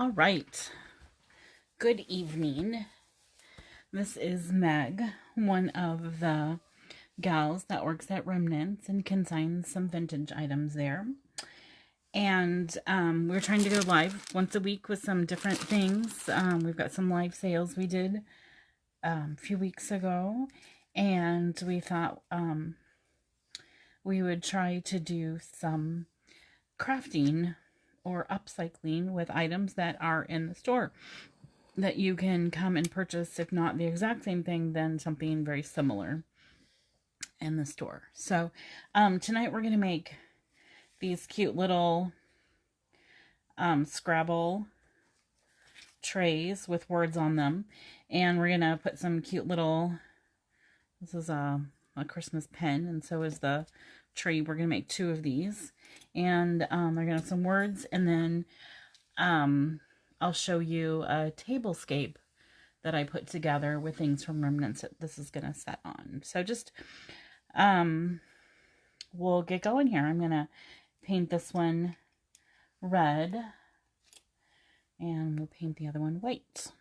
All right. Good evening. This is Meg, one of the gals that works at Remnants and consigns some vintage items there. And we're trying to go live once a week with some different things. We've got some live sales we did a few weeks ago, and we thought we would try to do some crafting or upcycling with items that are in the store that you can come and purchase, if not the exact same thing, then something very similar in the store. So tonight we're going to make these cute little Scrabble trays with words on them, and we're going to put some cute little, this is a Christmas pen, and so is the tree. We're going to make 2 of these, and they're going to have some words, and then I'll show you a tablescape that I put together with things from Remnants that this is going to set on. So just, we'll get going here. I'm going to paint this one red, and we'll paint the other one white.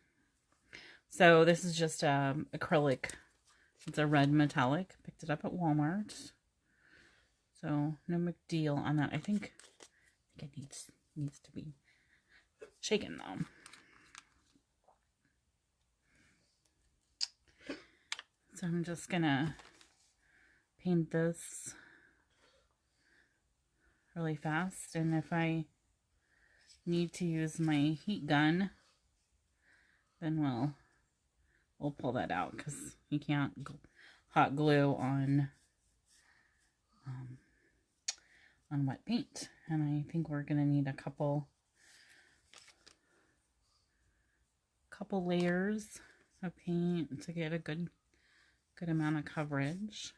So this is just acrylic. It's a red metallic. Picked it up at Walmart. So no big deal on that. I think it needs to be shaken though. So I'm just gonna paint this really fast, and if I need to use my heat gun, then we'll pull that out, because you can't hot glue on wet paint. And I think we're gonna need a couple layers of paint to get a good amount of coverage.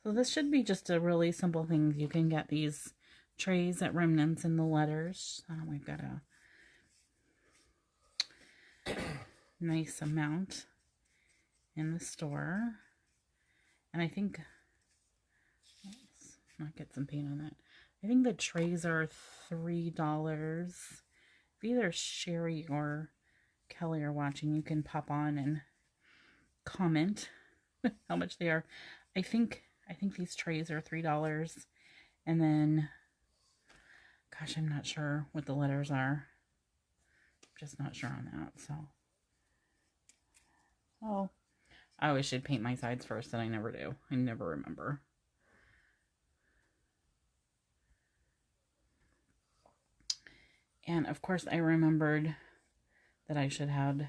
So this should be just a really simple thing. You can get these trays at Remnants in the letters. We've got a nice amount in the store, and I think, let's not get some paint on that. I think the trays are $3. If either Sherry or Kelly are watching, you can pop on and comment how much they are. I think these trays are $3, and then, gosh, I'm not sure what the letters are. I'm just not sure on that. So, oh, I always should paint my sides first, and I never do. I never remember. And of course, I remembered that I should have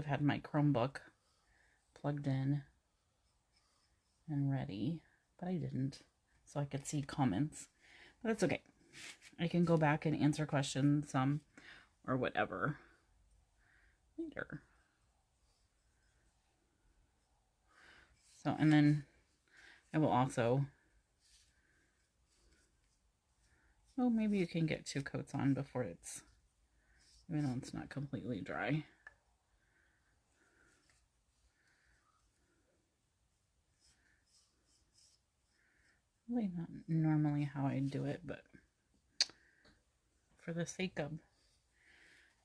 had my Chromebook plugged in and ready, but I didn't, so I could see comments. But that's okay. I can go back and answer questions or whatever later. So, and then I will also, well, maybe you can get 2 coats on before it's, even though it's not completely dry. Really not normally how I do it, but for the sake of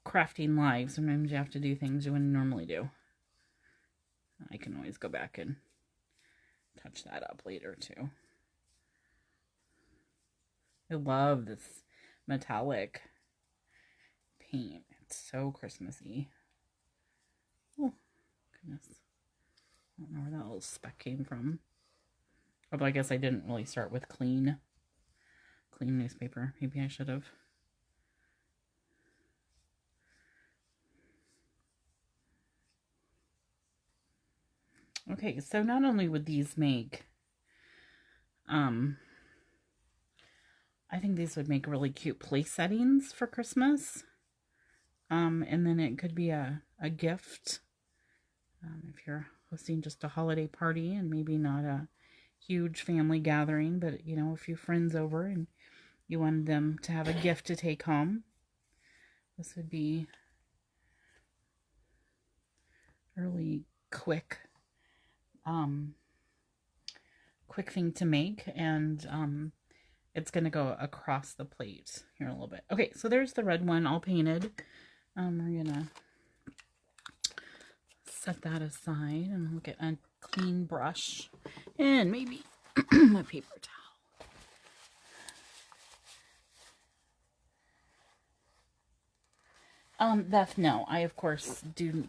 crafting live, sometimes you have to do things you wouldn't normally do. I can always go back and touch that up later too. I love this metallic paint. It's so Christmassy. Oh, goodness. I don't know where that little speck came from. Although I guess I didn't really start with clean newspaper. Maybe I should have. Okay, so not only would these make, I think these would make really cute place settings for Christmas. And then it could be a gift. If you're hosting just a holiday party and maybe not a huge family gathering, but you know, a few friends over and you wanted them to have a gift to take home, this would be a really quick thing to make, and it's going to go across the plate here a little bit. Okay, so there's the red one all painted. We're going to set that aside and we'll get a clean brush and maybe a paper towel. Beth, no, I of course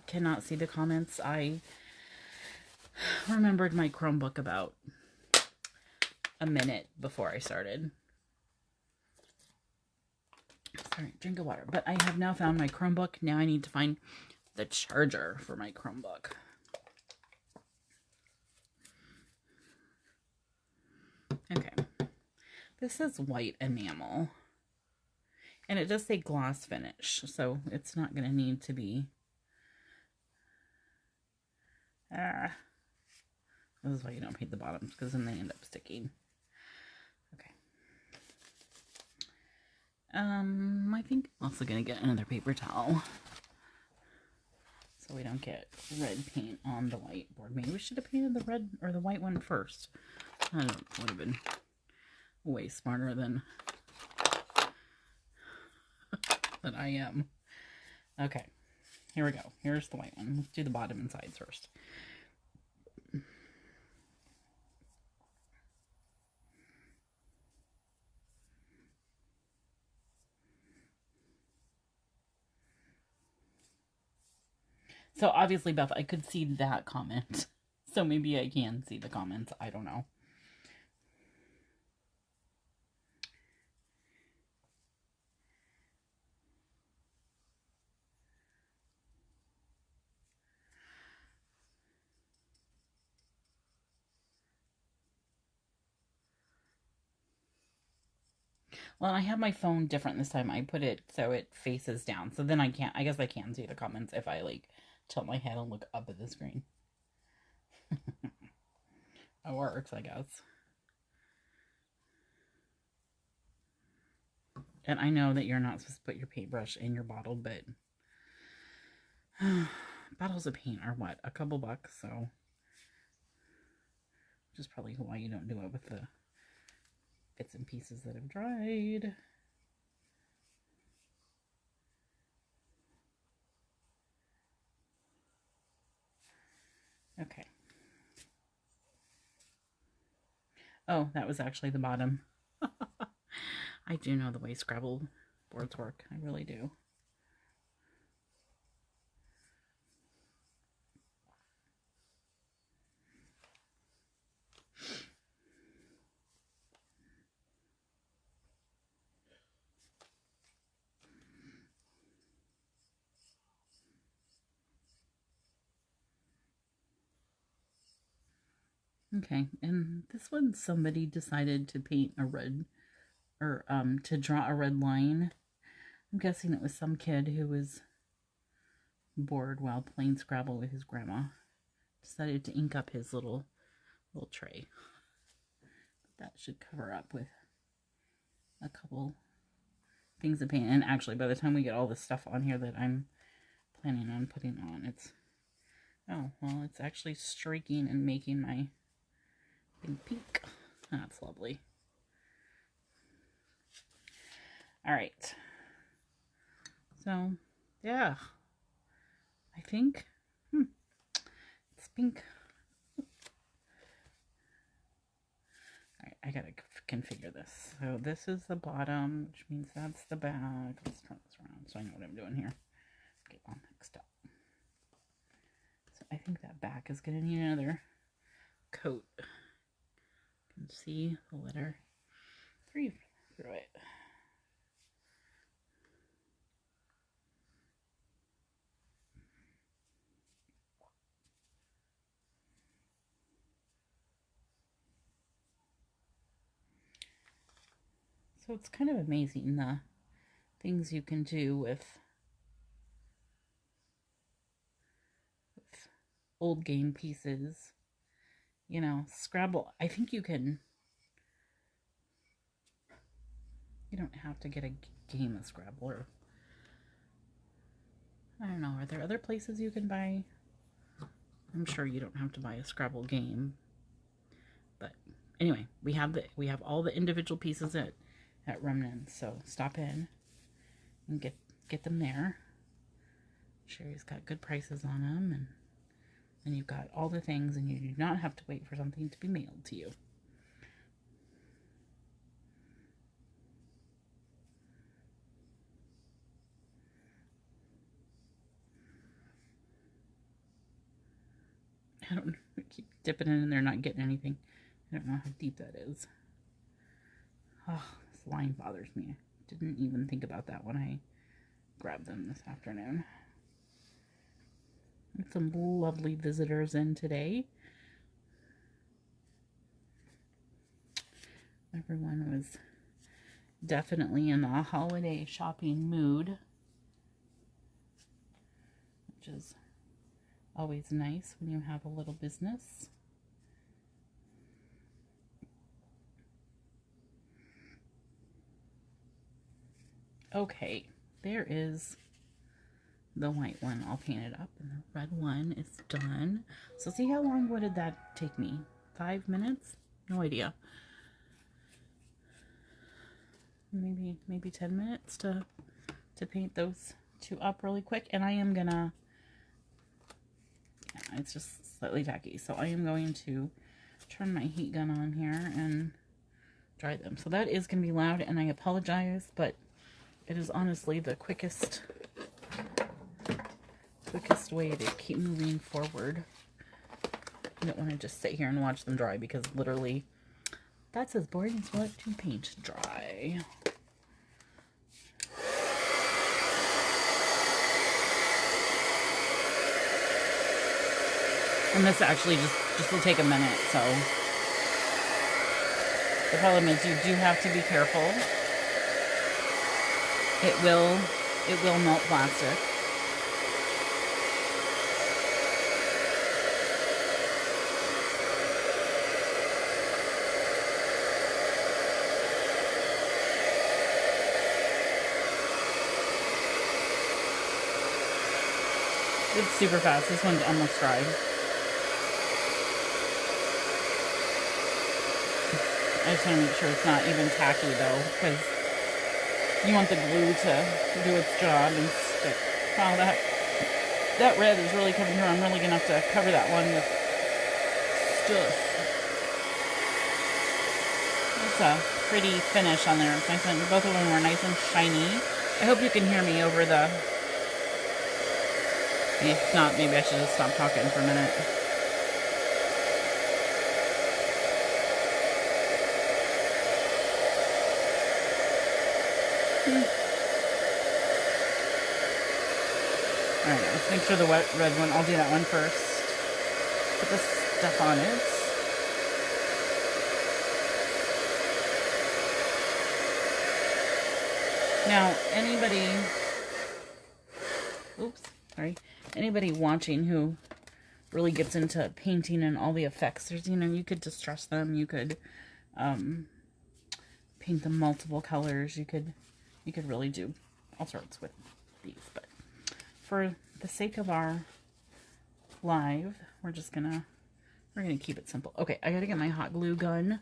cannot see the comments. I remembered my Chromebook about a minute before I started. Sorry, drink of water. But I have now found my Chromebook. Now I need to find the charger for my Chromebook. Okay. This is white enamel. And it does say gloss finish. So it's not going to need to be... This is why you don't paint the bottoms, because then they end up sticking. Okay. I think I'm also going to get another paper towel. So we don't get red paint on the whiteboard. Maybe we should have painted the red or the white one first. I don't know, would have been way smarter than I am. Okay, here we go. Here's the white one. Let's do the bottom and sides first. So obviously, Beth, I could see that comment. So maybe I can see the comments. I don't know. Well, I have my phone different this time. I put it so it faces down. So then I guess I can see the comments if I like tilt my head and look up at the screen. It works, I guess. And I know that you're not supposed to put your paintbrush in your bottle, but bottles of paint are what? A couple bucks, so which is probably why you don't do it with the bits and pieces that have dried. Okay. Oh, that was actually the bottom. I do know the way Scrabble boards work. I really do. Okay, and this one somebody decided to paint a red, or to draw a red line. I'm guessing it was some kid who was bored while playing Scrabble with his grandma. Decided to ink up his little tray. That should cover up with a couple things of paint. And actually, by the time we get all the stuff on here that I'm planning on putting on, it's... Oh, well, it's actually streaking and making my thing pink. That's lovely. Alright. So, yeah. I think... it's pink. Alright, I gotta configure this. So this is the bottom, which means that's the back. Let's turn this around so I know what I'm doing here. Okay, on next up. So I think that back is gonna need another coat. You can see the letter 3 through it. So it's kind of amazing the things you can do with old game pieces. You know, Scrabble, I think you don't have to get a game of Scrabble, or I don't know, are there other places you can buy? I'm sure you don't have to buy a Scrabble game, but anyway, we have all the individual pieces at Remnants, so stop in and get them there. Sherry's got good prices on them, and you've got all the things, and you do not have to wait for something to be mailed to you. I don't know. I keep dipping in and they're not getting anything. I don't know how deep that is. Oh, this line bothers me. I didn't even think about that when I grabbed them this afternoon. Some lovely visitors in today. Everyone was definitely in the holiday shopping mood, which is always nice when you have a little business. Okay, there is the white one all painted up, and the red one is done. So see, how long would that take me? 5 minutes? No idea. Maybe 10 minutes to paint those two up really quick. And I am gonna, yeah, it's just slightly tacky, so I am going to turn my heat gun on here and dry them. So that is gonna be loud, and I apologize, but it is honestly the quickest way to keep moving forward. I don't want to just sit here and watch them dry, because literally that's as boring as what to paint dry. And this actually just will take a minute, so the problem is you do have to be careful. It will melt plastic. It's super fast. This one's almost dry. I just want to make sure it's not even tacky though, because you want the glue to do its job and stick. Wow, that red is really coming through. I'm really going to have to cover that one with stuff. It's a pretty finish on there. It's nice, and both of them were nice and shiny. I hope you can hear me over the... If not, maybe I should just stop talking for a minute. Alright, let's make sure the red one, I'll do that one first. Put the stuff on it. Now, anybody watching who really gets into painting and all the effects, there's, you could distress them, you could paint them multiple colors, you could really do all sorts with these, but for the sake of our live, we're gonna keep it simple. Okay, I gotta get my hot glue gun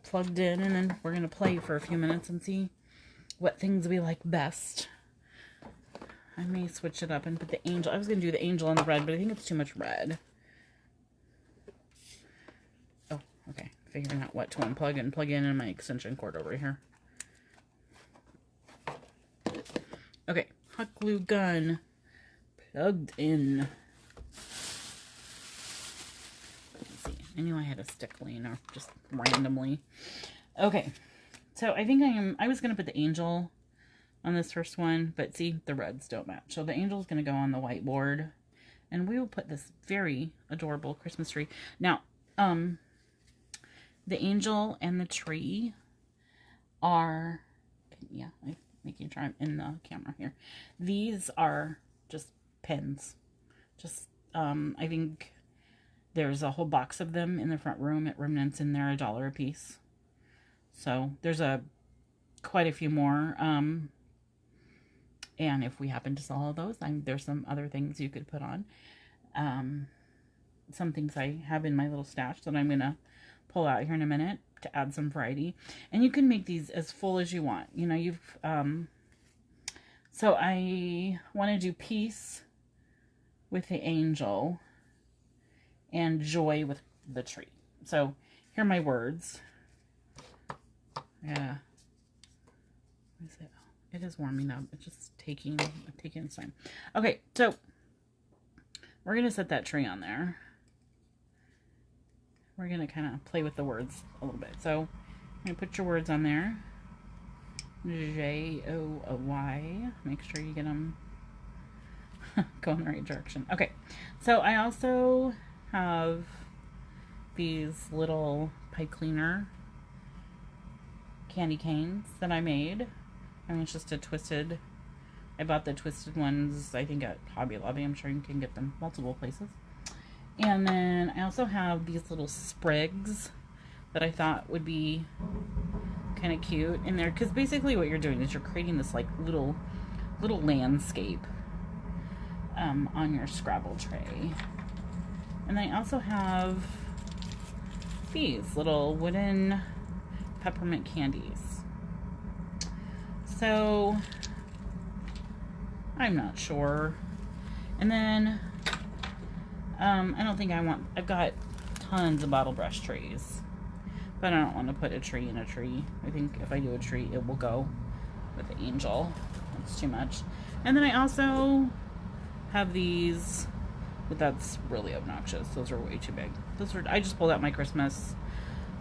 plugged in, and then we're gonna play for a few minutes and see what things we like best. I may switch it up and put the angel. I was gonna do the angel on the red, but I think it's too much red. Oh, okay. Figuring out what to unplug and plug in my extension cord over here. Okay, hot glue gun plugged in. Let's see. I knew I had a stick laying or just randomly. Okay, so I think I was gonna put the angel on this first one, but see, the reds don't match. So the angel's gonna go on the whiteboard, and we will put this very adorable Christmas tree. Now, the angel and the tree are, yeah, I'm making sure I'm in the camera here. These are just pins. Just, I think there's a whole box of them in the front room at Remnants, and they're $1 a piece. So there's quite a few more. And if we happen to sell all those, there's some other things you could put on. Some things I have in my little stash that I'm going to pull out here in a minute to add some variety. And you can make these as full as you want. You know, so I want to do peace with the angel and joy with the tree. So here are my words. Yeah. What is it? It is warming up. It's just taking its time. Okay, so we're going to set that tree on there. We're going to kind of play with the words a little bit. So I'm going to put your words on there. J-O-Y. Make sure you get them going the right direction. Okay, so I also have these little pipe cleaner candy canes that I made. I mean, it's just a twisted, I bought the twisted ones, I think at Hobby Lobby. I'm sure you can get them multiple places. And then I also have these little sprigs that I thought would be kind of cute in there. Because basically what you're doing is you're creating this like little landscape on your Scrabble tray. And I also have these little wooden peppermint candies. So, I'm not sure. And then, I don't think I've got tons of bottle brush trees. But I don't want to put a tree in a tree. I think if I do a tree, it will go with the angel. That's too much. And then I also have these, but that's really obnoxious. Those are way too big. I just pulled out my Christmas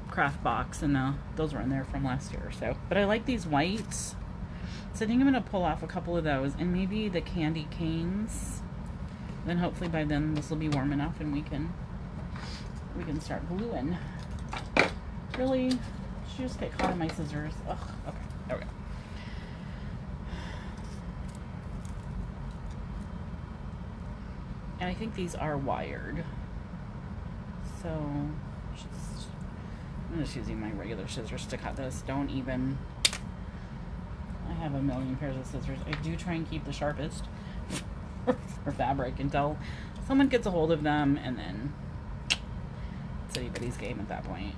craft box, and those were in there from last year. So, but I like these whites. So I think I'm going to pull off a couple of those, and maybe the candy canes. Then hopefully by then this will be warm enough and we can start gluing. Really? Did you just get caught in my scissors? Ugh, okay, there we go. And I think these are wired. So I'm just using my regular scissors to cut this. Don't even, I have a million pairs of scissors. I do try and keep the sharpest for fabric until someone gets a hold of them, and then it's anybody's game at that point.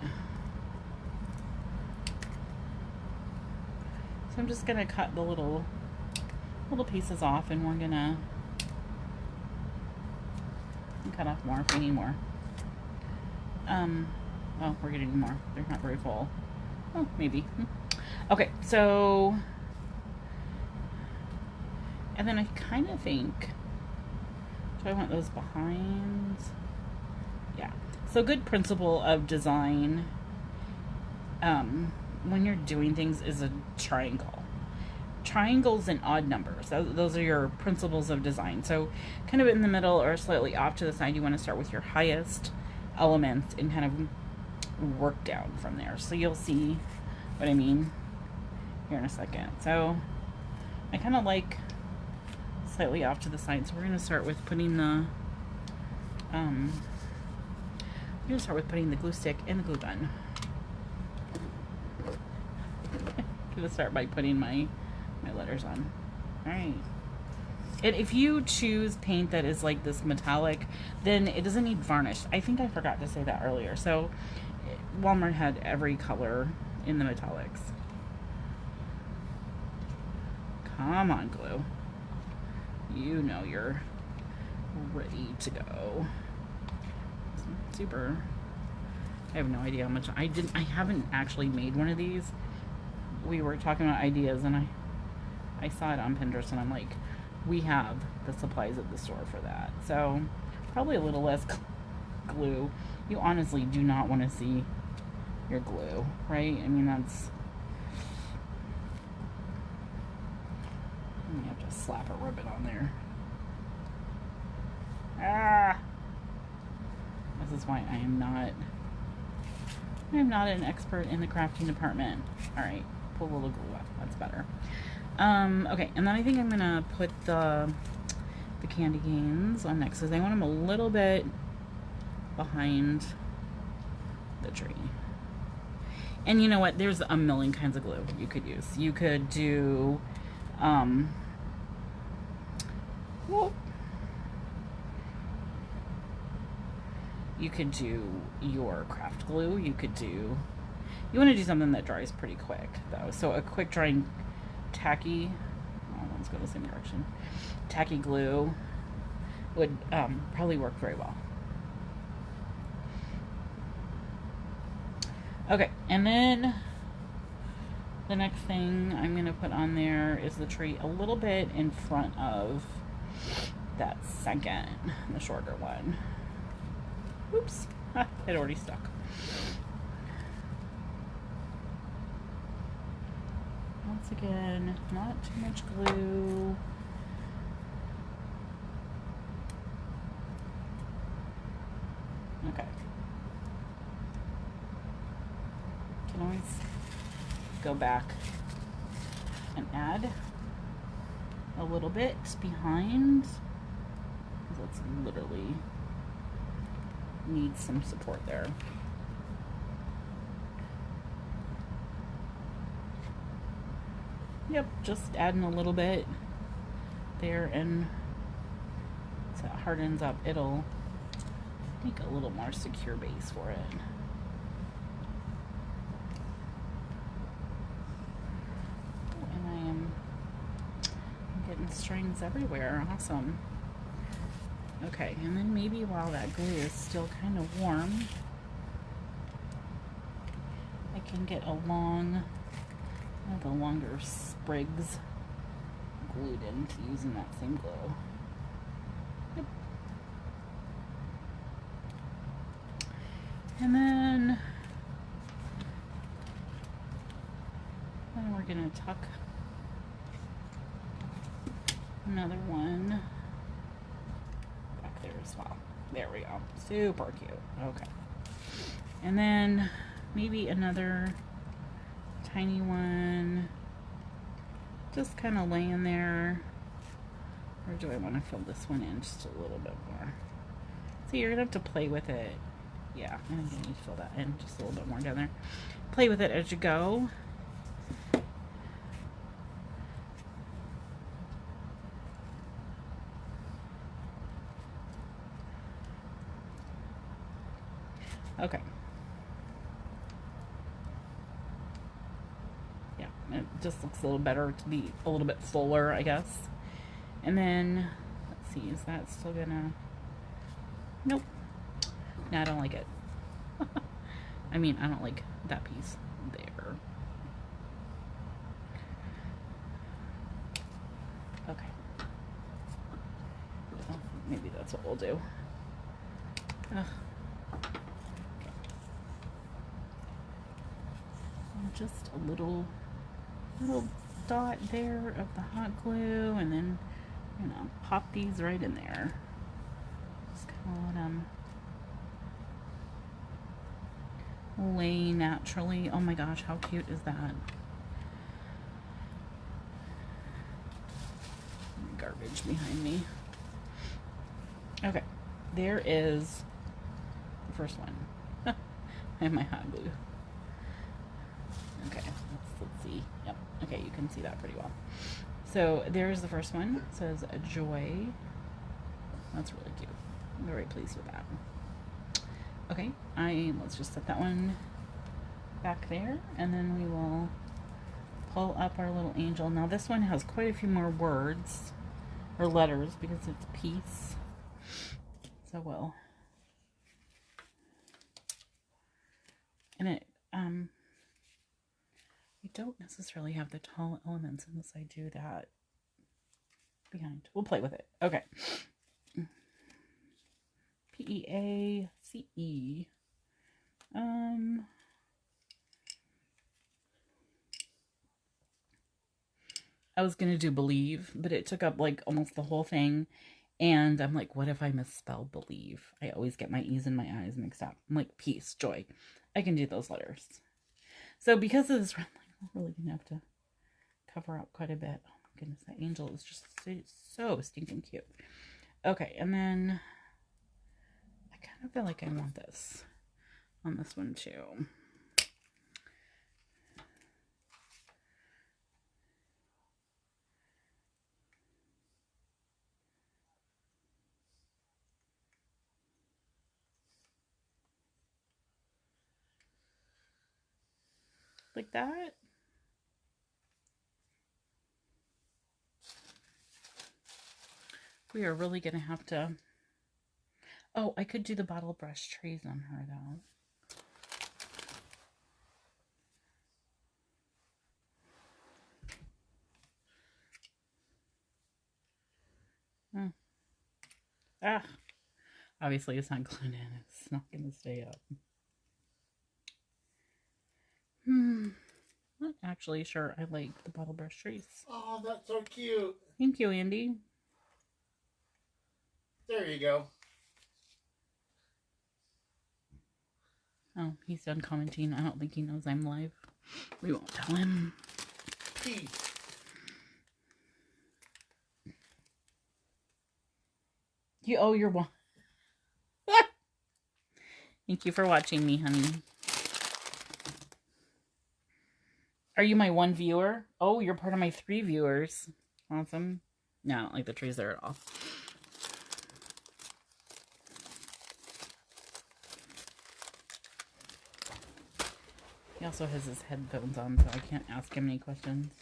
So I'm just gonna cut the little pieces off, and we're gonna cut off more if we need more. Oh, we're gonna need more. They're not very full. Oh, maybe. Okay, so, and then I kind of think, do I want those behind? Yeah. So good principle of design, when you're doing things, is a triangle. Triangles and odd numbers. Those are your principles of design. So kind of in the middle or slightly off to the side, you want to start with your highest elements and kind of work down from there. So you'll see what I mean here in a second. So I kind of like slightly off to the side. So we're going to start with putting the glue stick in the glue gun. I'm going to start by putting my letters on. Alright. And if you choose paint that is like this metallic, then it doesn't need varnish. I think I forgot to say that earlier. So Walmart had every color in the metallics. Come on, glue. You know you're ready to go. Super. I have no idea how much I haven't actually made one of these. We were talking about ideas, and I saw it on Pinterest, and I'm like, we have the supplies at the store for that. So probably a little less glue. You honestly do not want to see your glue, right? I mean, that's, you have to slap a ribbon on there. Ah! This is why I am not an expert in the crafting department. Alright, pull a little glue up. That's better. Okay, and then I think I'm gonna put the candy canes on next, because I want them a little bit behind the tree. And you know what? There's a million kinds of glue you could use. You could do, You could do your craft glue. You want to do something that dries pretty quick though. So a quick drying tacky, let's go the same direction. Tacky glue would probably work very well. Okay, and then the next thing I'm going to put on there is the tree a little bit in front of that second, the shorter one. Oops, it already stuck. Once again, not too much glue. Okay. Can always go back and add a little bit behind, because that's literally needs some support there. Yep, just adding a little bit there, and as it hardens up, it'll make a little more secure base for it. And I'm getting strings everywhere. Awesome. Okay, and then maybe while that glue is still kind of warm, I can get one of the longer sprigs glued into using that same glue. Yep. And then we're gonna tuck another one back there as well. There we go. Super cute. Okay. And then maybe another tiny one just kind of laying there. Or do I want to fill this one in just a little bit more? So you're gonna have to play with it. Yeah, I think I need to fill that in just a little bit more down there. Play with it as you go. Okay. Yeah, it just looks a little better to be a little bit fuller, I guess. And then, let's see, is that still gonna... Nope. No, I don't like it. I mean, I don't like that piece there. Okay. Well, maybe that's what we'll do. Ugh. Okay. And just a little dot there of the hot glue, and then, you know, pop these right in there. Just kind of let them lay naturally. Oh my gosh, how cute is that? Garbage behind me. Okay, there is the first one. And my hot glue. Okay, let's see. Yep. Okay, you can see that pretty well. So there's the first one. It says a joy. That's really cute. I'm very pleased with that. Okay, let's just set that one back there, and then we will pull up our little angel. Now this one has quite a few more words or letters because it's peace. So we'll, and it I don't necessarily have the tall elements unless I do that behind. We'll play with it. Okay. P-E-A-C-E. I was gonna do believe, but it took up like almost the whole thing. And I'm like, what if I misspell believe? I always get my E's and my I's mixed up. I'm like, peace, joy. I can do those letters. So because of this red line, we're really gonna have to cover up quite a bit. Oh my goodness, that angel is just so stinking cute. Okay, and then I kind of feel like I want this on this one too. Like that. We are really going to have to... Oh, I could do the bottle brush trays on her, though. Ah, obviously it's not glued in. It's not going to stay up. Not actually sure I like the bottle brush trays. Oh, that's so cute. Thank you, Andy. There you go. Oh, he's done commenting. I don't think he knows I'm live. We won't tell him. Peace. You're one. Thank you for watching me, honey. Are you my one viewer? Oh, you're part of my 3 viewers. Awesome. No, I don't like the trees there at all. He also has his headphones on, so I can't ask him any questions.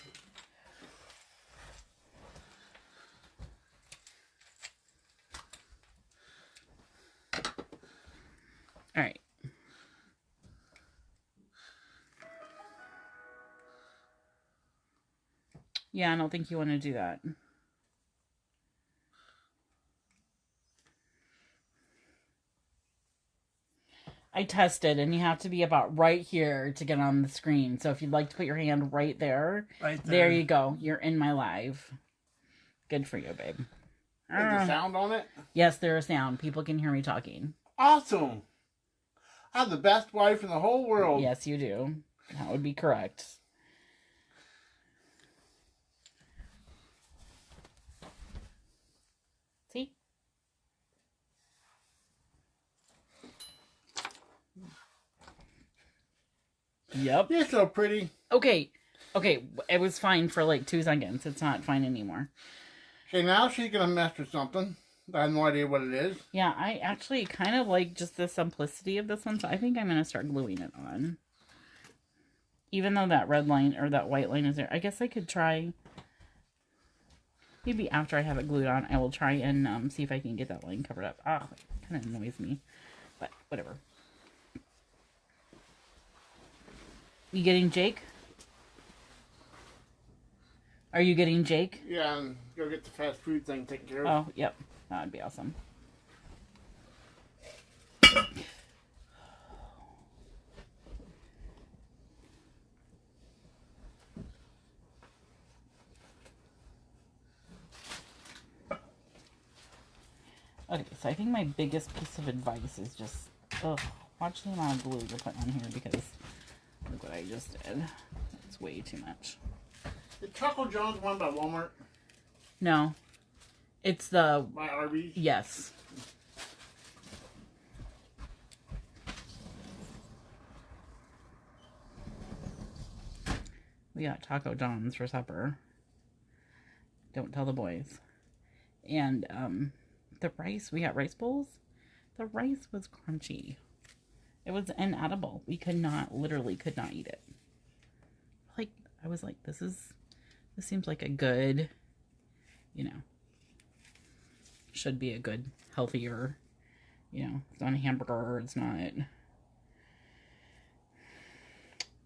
All right. Yeah, I don't think you want to do that. I tested, and you have to be about right here to get on the screen. So if you'd like to put your hand right there. Right there. There you go. You're in my live. Good for you, babe. Is there sound on it? Yes, there is sound. People can hear me talking. Awesome. I have the best wife in the whole world. Yes, you do. That would be correct. See? Yep. You're so pretty. Okay. Okay. It was fine for like 2 seconds. It's not fine anymore. Okay, now she's going to mess with something. I have no idea what it is. Yeah, I actually kind of like just the simplicity of this one, so I think I'm going to start gluing it on. Even though that red line or that white line is there. I guess I could try... Maybe after I have it glued on, I will try and see if I can get that line covered up. Ah, it kind of annoys me. But whatever. You getting Jake? Are you getting Jake? Yeah, and go get the fast food thing taken care of. Oh, yep. That would be awesome. Okay, so I think my biggest piece of advice is just, watch the amount of glue you're putting on here, because look what I just did. It's way too much. The Choco John's one by Walmart? No. It's the... By Arby's? Yes. We got Taco John's for supper. Don't tell the boys. And, the rice, we got rice bowls. The rice was crunchy. It was inedible. We literally could not eat it. Like, I was like, this seems like a good, should be a good, healthier, it's not a hamburger, it's not,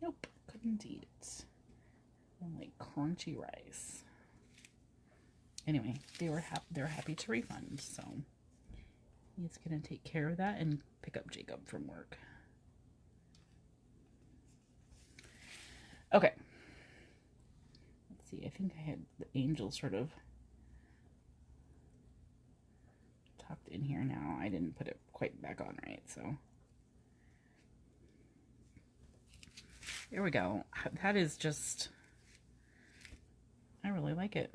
nope, couldn't eat it. I like crunchy rice. Anyway, they're happy to refund, so he's gonna take care of that and pick up Jacob from work. Okay. Let's see, I think I had the angel sort of tucked in here now. I didn't put it quite back on right, so. There we go. That is just, I really like it.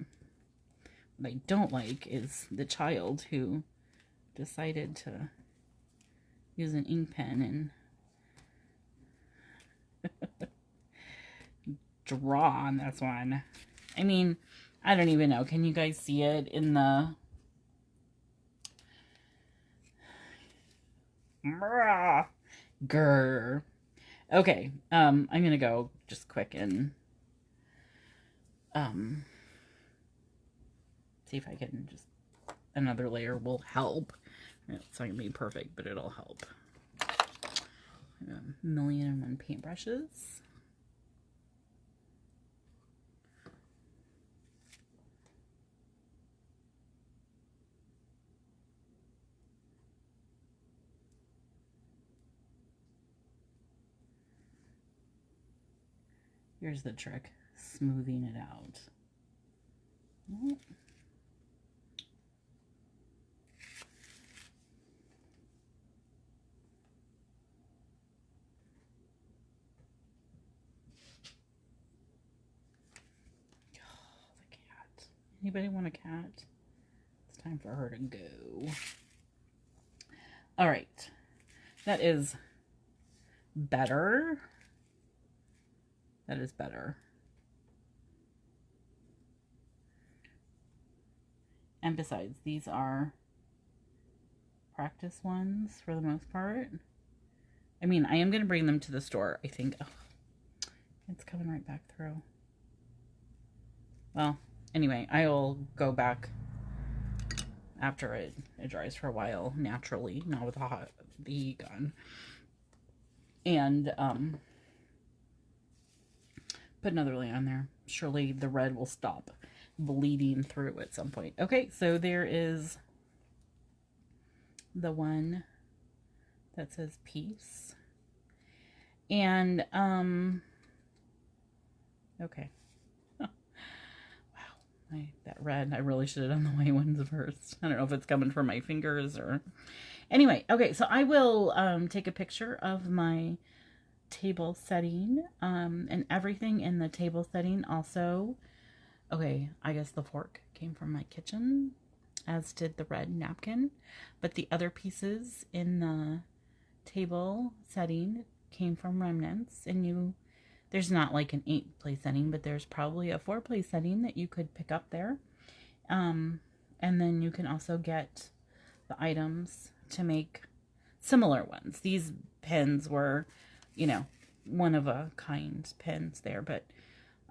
What I don't like is the child who decided to use an ink pen and draw on this one. I mean, I don't even know. Can you guys see it in the... Grr. Okay, I'm gonna go just quick and see if I can just, another layer will help. It's not gonna be perfect, but it'll help. A million and one paintbrushes. Here's the trick, smoothing it out. Anybody want a cat? It's time for her to go. All right. That is better. That is better. And besides, these are practice ones for the most part. I mean, I am going to bring them to the store, I think. Oh, it's coming right back through. Well, anyway, I'll go back after it dries for a while, naturally, not with the heat gun. And put another layer on there. Surely the red will stop bleeding through at some point. Okay, so there is the one that says peace. And okay. That red, I really should have done the white ones first. I don't know if it's coming from my fingers or... Anyway, okay, so I will take a picture of my table setting and everything in the table setting also. Okay, I guess the fork came from my kitchen, as did the red napkin. But the other pieces in the table setting came from remnants, and there's not like an 8-place setting, but there's probably a 4-place setting that you could pick up there. And then you can also get the items to make similar ones. These pins were, you know, one of a kind pins there, but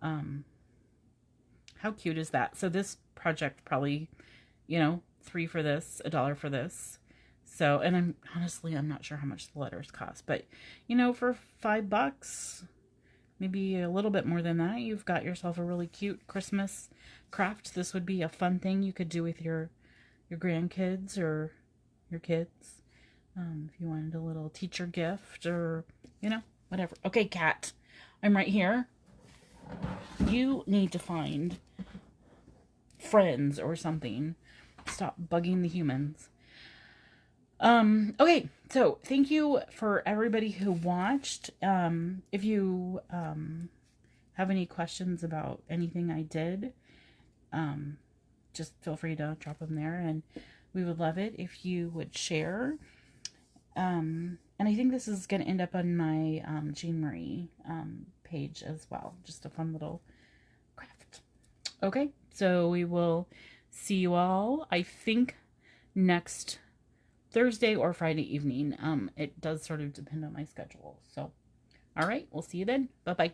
how cute is that? So this project probably, you know, $3 for this, $1 for this. So, and I'm not sure how much the letters cost, but you know, for $5, maybe a little bit more than that, you've got yourself a really cute Christmas craft. This would be a fun thing you could do with your grandkids or your kids. If you wanted a little teacher gift or, you know, whatever. Okay, cat, I'm right here. You need to find friends or something. Stop bugging the humans. Okay, so thank you for everybody who watched. If you have any questions about anything I did, just feel free to drop them there, and we would love it if you would share. And I think this is going to end up on my Jean Marie page as well. Just a fun little craft. Okay, so we will see you all, I think, next Thursday or Friday evening. It does sort of depend on my schedule. So, all right, we'll see you then. Bye-bye.